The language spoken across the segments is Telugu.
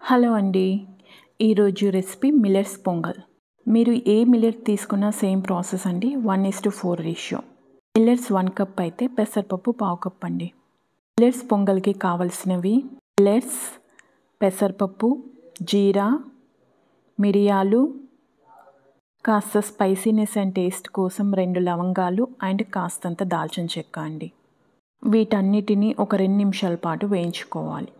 హలో అండి. ఈరోజు రెసిపీ మిల్లెట్స్ పొంగల్. మీరు ఏ మిల్లెట్ తీసుకున్నా సేమ్ ప్రాసెస్ అండి. 1:4 రేషియో. మిల్లెట్స్ 1 కప్ అయితే పెసరపప్పు 1/2 కప్ అండి. మిల్లెట్స్ పొంగల్కి కావలసినవి మిల్లెట్స్, పెసరపప్పు, జీరా, మిరియాలు, కాస్త స్పైసీనెస్ అండ్ టేస్ట్ కోసం 2 లవంగాలు అండ్ కాస్తంత దాల్చిన చెక్క అండి. వీటన్నిటిని ఒక 2 నిమిషాల పాటు వేయించుకోవాలి.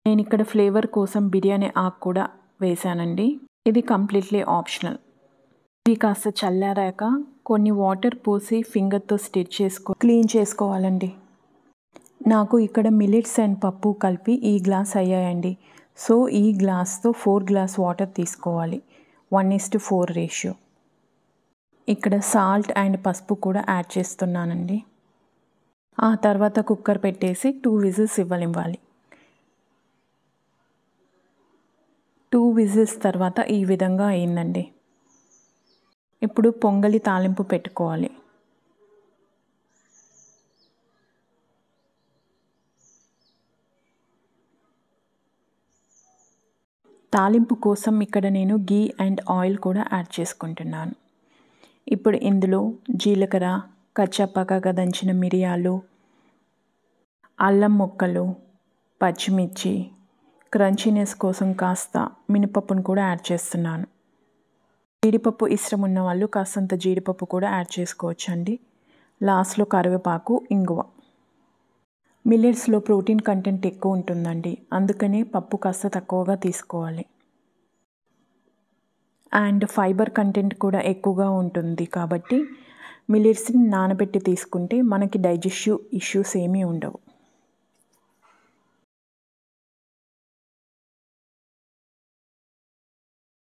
నేను ఇక్కడ ఫ్లేవర్ కోసం బిర్యానీ ఆకు కూడా వేసానండి. ఇది కంప్లీట్లీ ఆప్షనల్. ఇవి కాస్త చల్లారాక కొన్ని వాటర్ పోసి ఫింగర్తో క్లీన్ చేసుకోవాలండి. నాకు ఇక్కడ మిల్లెట్స్ అండ్ పప్పు కలిపి ఈ గ్లాస్ అయ్యాయండి. సో ఈ గ్లాస్తో 4 గ్లాస్ వాటర్ తీసుకోవాలి. 1:4 రేషియో. ఇక్కడ సాల్ట్ అండ్ పసుపు కూడా యాడ్ చేస్తున్నానండి. ఆ తర్వాత కుక్కర్ పెట్టేసి 2 విజిల్స్ ఇవ్వనివ్వాలి. 2 విజిల్స్ తర్వాత ఈ విధంగా అయిందండి. ఇప్పుడు పొంగలి తాలింపు పెట్టుకోవాలి. తాలింపు కోసం ఇక్కడ నేను గీ అండ్ ఆయిల్ కూడా యాడ్ చేసుకుంటున్నాను. ఇప్పుడు ఇందులో జీలకర్ర, కచ్చాపక్కగా దంచిన మిరియాలు, అల్లం ముక్కలు, పచ్చిమిర్చి, క్రంచీనెస్ కోసం కాస్త మినపప్పును కూడా యాడ్ చేస్తున్నాను. జీడిపప్పు ఇష్టం ఉన్న వాళ్ళు కాస్తంత జీడిపప్పు కూడా యాడ్ చేసుకోవచ్చండి. లాస్ట్లో కరివేపాకు, ఇంగువ. మిల్లెట్స్లో ప్రోటీన్ కంటెంట్ ఎక్కువ ఉంటుందండి. అందుకనే పప్పు కాస్త తక్కువగా తీసుకోవాలి. అండ్ ఫైబర్ కంటెంట్ కూడా ఎక్కువగా ఉంటుంది కాబట్టి మిల్లెట్స్ని నానబెట్టి తీసుకుంటే మనకి డైజెస్టివ్ ఇష్యూస్ ఏమీ ఉండవు.